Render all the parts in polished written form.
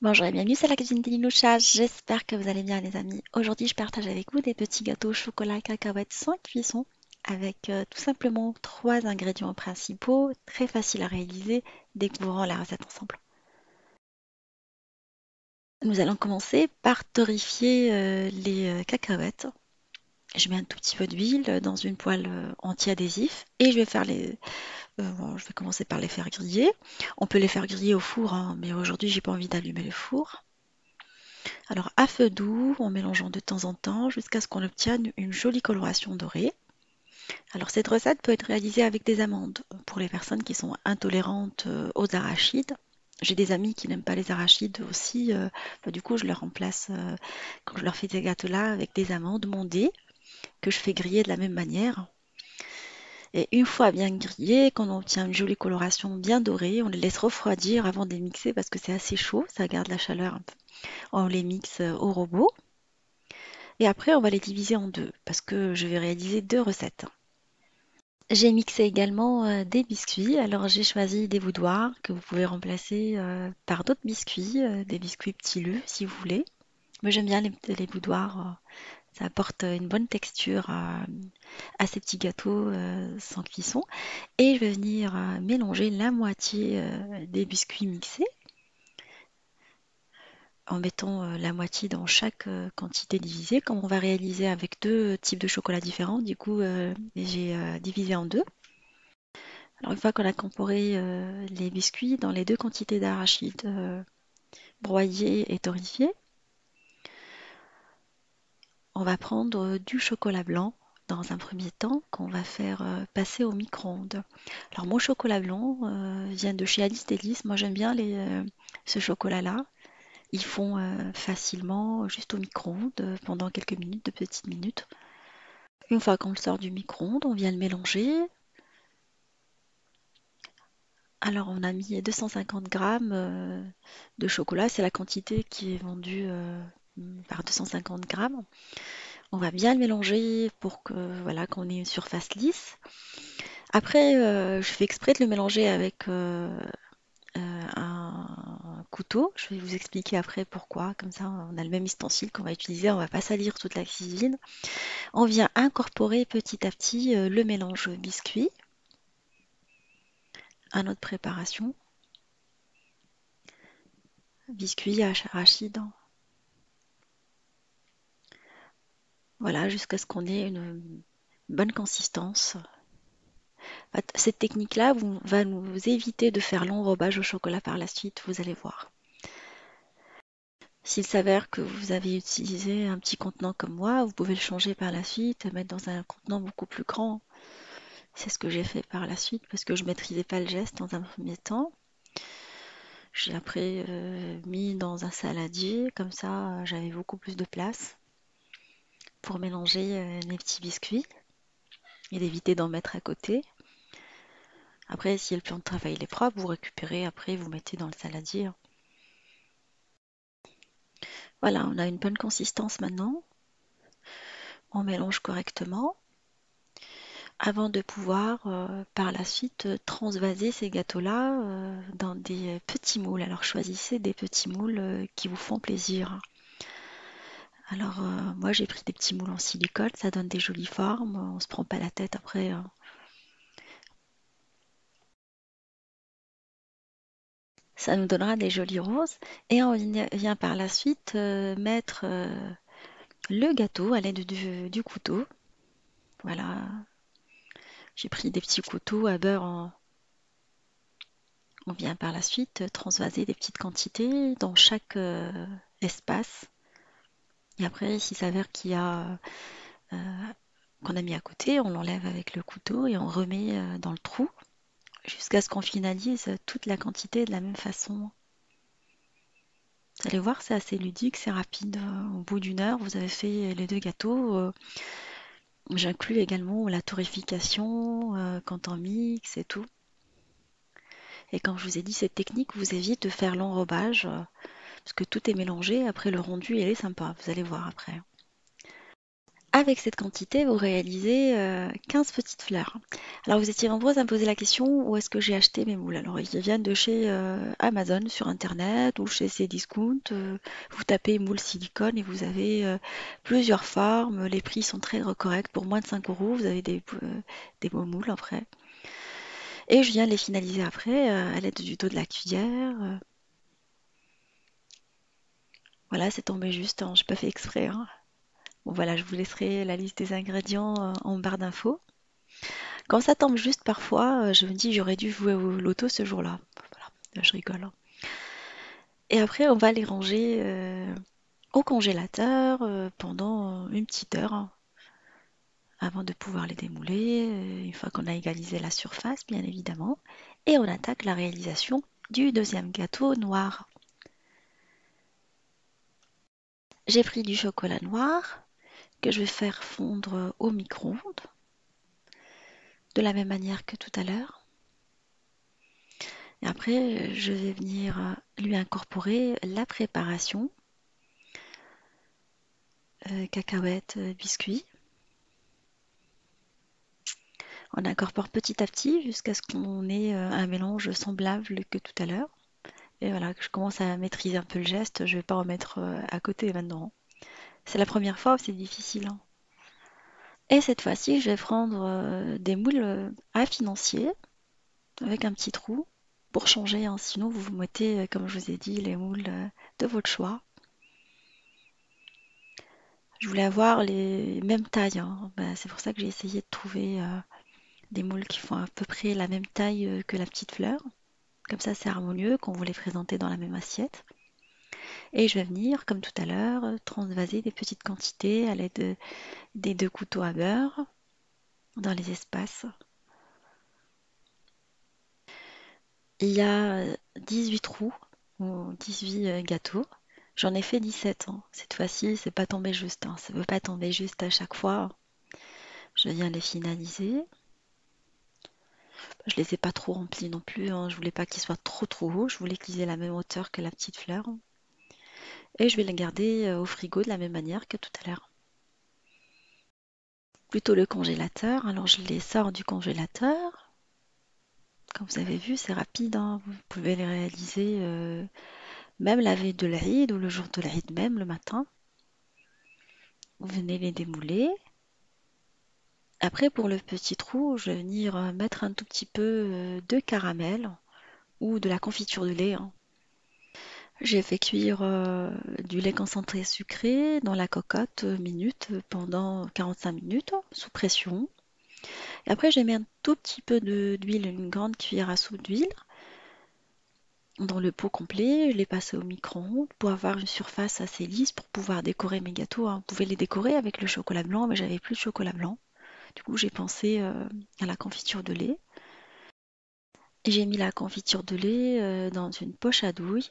Bonjour et bienvenue, c'est la cuisine d'Ilinoucha. J'espère que vous allez bien, les amis. Aujourd'hui, je partage avec vous des petits gâteaux au chocolat cacahuètes sans cuisson avec tout simplement trois ingrédients principaux, très faciles à réaliser. Découvrons la recette ensemble. Nous allons commencer par torréfier les cacahuètes. Je mets un tout petit peu d'huile dans une poêle anti-adhésif et je vais bon, je vais commencer par les faire griller. On peut les faire griller au four, hein, mais aujourd'hui, j'ai pas envie d'allumer le four. Alors à feu doux, en mélangeant de temps en temps jusqu'à ce qu'on obtienne une jolie coloration dorée. Alors cette recette peut être réalisée avec des amandes pour les personnes qui sont intolérantes aux arachides. J'ai des amis qui n'aiment pas les arachides aussi, du coup je leur remplace quand je leur fais ces gâteaux-là avec des amandes mondées que je fais griller de la même manière. Et une fois bien grillées, quand on obtient une jolie coloration bien dorée, on les laisse refroidir avant de les mixer parce que c'est assez chaud, ça garde la chaleur un peu. On les mixe au robot. Et après, on va les diviser en deux parce que je vais réaliser deux recettes. J'ai mixé également des biscuits. Alors j'ai choisi des boudoirs que vous pouvez remplacer par d'autres biscuits, des biscuits petits lus si vous voulez. Moi j'aime bien les boudoirs, ça apporte une bonne texture à ces petits gâteaux sans cuisson. Et je vais venir mélanger la moitié des biscuits mixés en mettant la moitié dans chaque quantité divisée. Comme on va réaliser avec deux types de chocolat différents, du coup, j'ai divisé en deux. Alors, une fois qu'on a incorporé les biscuits dans les deux quantités d'arachides broyés et torréfiés, on va prendre du chocolat blanc dans un premier temps qu'on va faire passer au micro-ondes. Alors, mon chocolat blanc vient de chez Alice Délices. Moi, j'aime bien ce chocolat-là. Ils font facilement juste au micro-ondes pendant quelques minutes, de petites minutes. Une fois qu'on le sort du micro-ondes, on vient le mélanger. Alors on a mis 250 grammes de chocolat, c'est la quantité qui est vendue par 250 grammes. On va bien le mélanger pour que voilà qu'on ait une surface lisse. Après, je fais exprès de le mélanger avec un couteau. Je vais vous expliquer après pourquoi. Comme ça, on a le même ustensile qu'on va utiliser. On va pas salir toute la cuisine. On vient incorporer petit à petit le mélange biscuit à notre préparation. Biscuit arachide. Voilà, jusqu'à ce qu'on ait une bonne consistance. Cette technique-là va nous éviter de faire l'enrobage au chocolat par la suite, vous allez voir. S'il s'avère que vous avez utilisé un petit contenant comme moi, vous pouvez le changer par la suite, mettre dans un contenant beaucoup plus grand. C'est ce que j'ai fait par la suite parce que je ne maîtrisais pas le geste dans un premier temps. J'ai après mis dans un saladier, comme ça j'avais beaucoup plus de place pour mélanger mes petits biscuits et d'éviter d'en mettre à côté. Après, si le plan de travail est propre, vous récupérez, après vous mettez dans le saladier. Voilà, on a une bonne consistance maintenant. On mélange correctement avant de pouvoir par la suite transvaser ces gâteaux-là dans des petits moules. Alors choisissez des petits moules qui vous font plaisir. Alors moi j'ai pris des petits moules en silicone, ça donne des jolies formes, on se prend pas la tête après. Ça nous donnera des jolis roses et on vient par la suite mettre le gâteau à l'aide du couteau. Voilà, j'ai pris des petits couteaux à beurre. On vient par la suite transvaser des petites quantités dans chaque espace. Et après, s'il s'avère qu'il y a qu'on a mis à côté, on l'enlève avec le couteau et on remet dans le trou jusqu'à ce qu'on finalise toute la quantité de la même façon. Vous allez voir, c'est assez ludique, c'est rapide. Au bout d'une heure, vous avez fait les deux gâteaux. J'inclus également la torréfication quand on mixe et tout. Et comme je vous ai dit, cette technique vous évite de faire l'enrobage parce que tout est mélangé. Après, le rendu, il est sympa. Vous allez voir après. Avec cette quantité, vous réalisez 15 petites fleurs. Alors vous étiez nombreuses à me poser la question où est-ce que j'ai acheté mes moules. Alors ils viennent de chez Amazon sur internet ou chez Cdiscount. Vous tapez moules silicone et vous avez plusieurs formes. Les prix sont très corrects. Pour moins de 5 euros, vous avez des beaux moules après. Et je viens les finaliser après à l'aide du dos de la cuillère. Voilà, c'est tombé juste, hein, j'ai pas fait exprès, hein. Bon voilà, je vous laisserai la liste des ingrédients en barre d'infos. Quand ça tombe juste parfois, je me dis j'aurais dû jouer au loto ce jour-là. Voilà, je rigole, hein. Et après, on va les ranger au congélateur pendant une petite heure, hein, avant de pouvoir les démouler, une fois qu'on a égalisé la surface, bien évidemment. Et on attaque la réalisation du deuxième gâteau noir. J'ai pris du chocolat noir que je vais faire fondre au micro-ondes, de la même manière que tout à l'heure. Et après, je vais venir lui incorporer la préparation, cacahuètes, biscuits. On incorpore petit à petit jusqu'à ce qu'on ait un mélange semblable que tout à l'heure. Et voilà, que je commence à maîtriser un peu le geste, je vais pas en mettre à côté maintenant. C'est la première fois, c'est difficile, hein. Et cette fois-ci, je vais prendre des moules à financier avec un petit trou pour changer, hein. Sinon, vous vous mettez, comme je vous ai dit, les moules de votre choix. Je voulais avoir les mêmes tailles, hein. Ben, c'est pour ça que j'ai essayé de trouver des moules qui font à peu près la même taille que la petite fleur. Comme ça, c'est harmonieux quand vous les présentez dans la même assiette. Et je vais venir, comme tout à l'heure, transvaser des petites quantités à l'aide des deux couteaux à beurre dans les espaces. Il y a 18 trous, ou 18 gâteaux. J'en ai fait 17, hein. Cette fois-ci, c'est pas tombé juste, hein. Ça ne veut pas tomber juste à chaque fois. Je viens les finaliser. Je les ai pas trop remplis non plus, hein. Je voulais pas qu'ils soient trop hauts. Je voulais qu'ils aient la même hauteur que la petite fleur. Et je vais les garder au frigo de la même manière que tout à l'heure. Plutôt le congélateur. Alors je les sors du congélateur. Comme vous avez vu, c'est rapide, hein. Vous pouvez les réaliser même la veille de l'Aïd ou le jour de l'Aïd même, le matin. Vous venez les démouler. Après, pour le petit trou, je vais venir mettre un tout petit peu de caramel ou de la confiture de lait, hein. J'ai fait cuire du lait concentré sucré dans la cocotte minute pendant 45 minutes sous pression. Et après, j'ai mis un tout petit peu d'huile, une grande cuillère à soupe d'huile dans le pot complet. Je l'ai passé au micro-ondes pour avoir une surface assez lisse pour pouvoir décorer mes gâteaux, hein. Vous pouvez les décorer avec le chocolat blanc, mais j'avais plus de chocolat blanc. Du coup, j'ai pensé à la confiture de lait. Et j'ai mis la confiture de lait dans une poche à douille.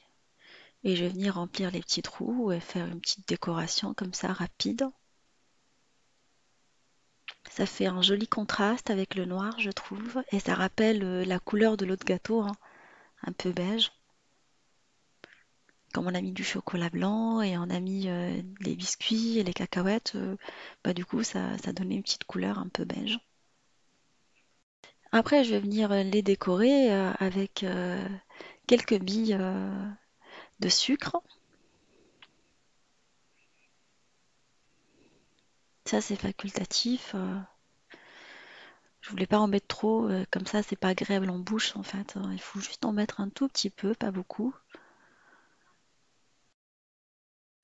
Et je vais venir remplir les petits trous et faire une petite décoration comme ça rapide. Ça fait un joli contraste avec le noir, je trouve. Et ça rappelle la couleur de l'autre gâteau, hein, un peu beige. Comme on a mis du chocolat blanc et on a mis les biscuits et les cacahuètes, bah du coup ça donnait une petite couleur un peu beige. Après, je vais venir les décorer avec quelques billes de sucre. Ça, c'est facultatif. Je voulais pas en mettre trop, comme ça, c'est pas agréable en bouche en fait. Il faut juste en mettre un tout petit peu, pas beaucoup.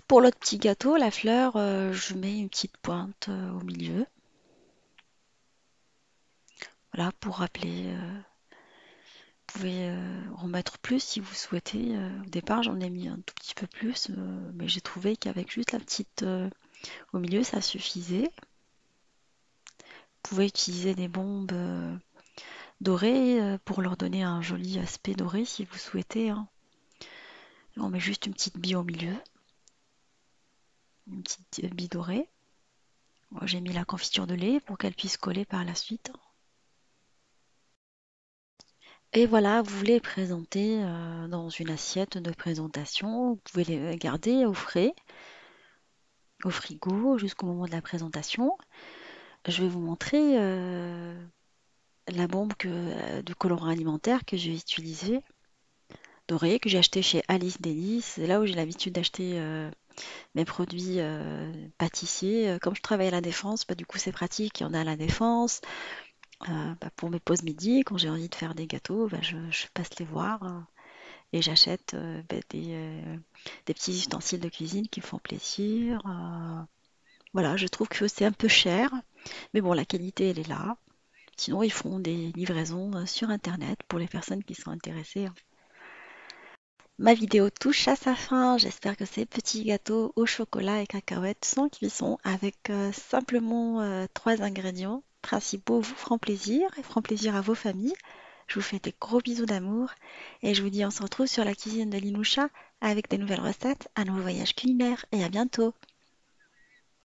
Pour l'autre petit gâteau, la fleur, je mets une petite pointe au milieu. Voilà, pour rappeler. Vous pouvez en mettre plus si vous souhaitez. Au départ, j'en ai mis un tout petit peu plus, mais j'ai trouvé qu'avec juste la petite au milieu, ça suffisait. Vous pouvez utiliser des bombes dorées pour leur donner un joli aspect doré si vous souhaitez, hein. On met juste une petite bille au milieu, une petite bille dorée. Moi, j'ai mis la confiture de lait pour qu'elle puisse coller par la suite. Et voilà, vous les présentez dans une assiette de présentation. Vous pouvez les garder au frais au frigo jusqu'au moment de la présentation. Je vais vous montrer la bombe de colorant alimentaire que j'ai utilisée, dorée, que j'ai acheté chez Alice Delis. C'est là où j'ai l'habitude d'acheter mes produits pâtissiers. Comme je travaille à la Défense, bah, du coup c'est pratique, il y en a à la Défense. Bah, pour mes pauses midi, quand j'ai envie de faire des gâteaux, bah, je passe les voir et j'achète bah, des petits ustensiles de cuisine qui me font plaisir. Voilà, je trouve que c'est un peu cher, mais bon, la qualité elle est là. Sinon, ils font des livraisons sur Internet pour les personnes qui sont intéressées. Ma vidéo touche à sa fin. J'espère que ces petits gâteaux au chocolat et cacahuètes sans cuisson avec simplement 3 ingrédients principaux vous feront plaisir et feront plaisir à vos familles. Je vous fais des gros bisous d'amour et je vous dis on se retrouve sur la cuisine de Linoucha avec des nouvelles recettes, un nouveau voyage culinaire et à bientôt.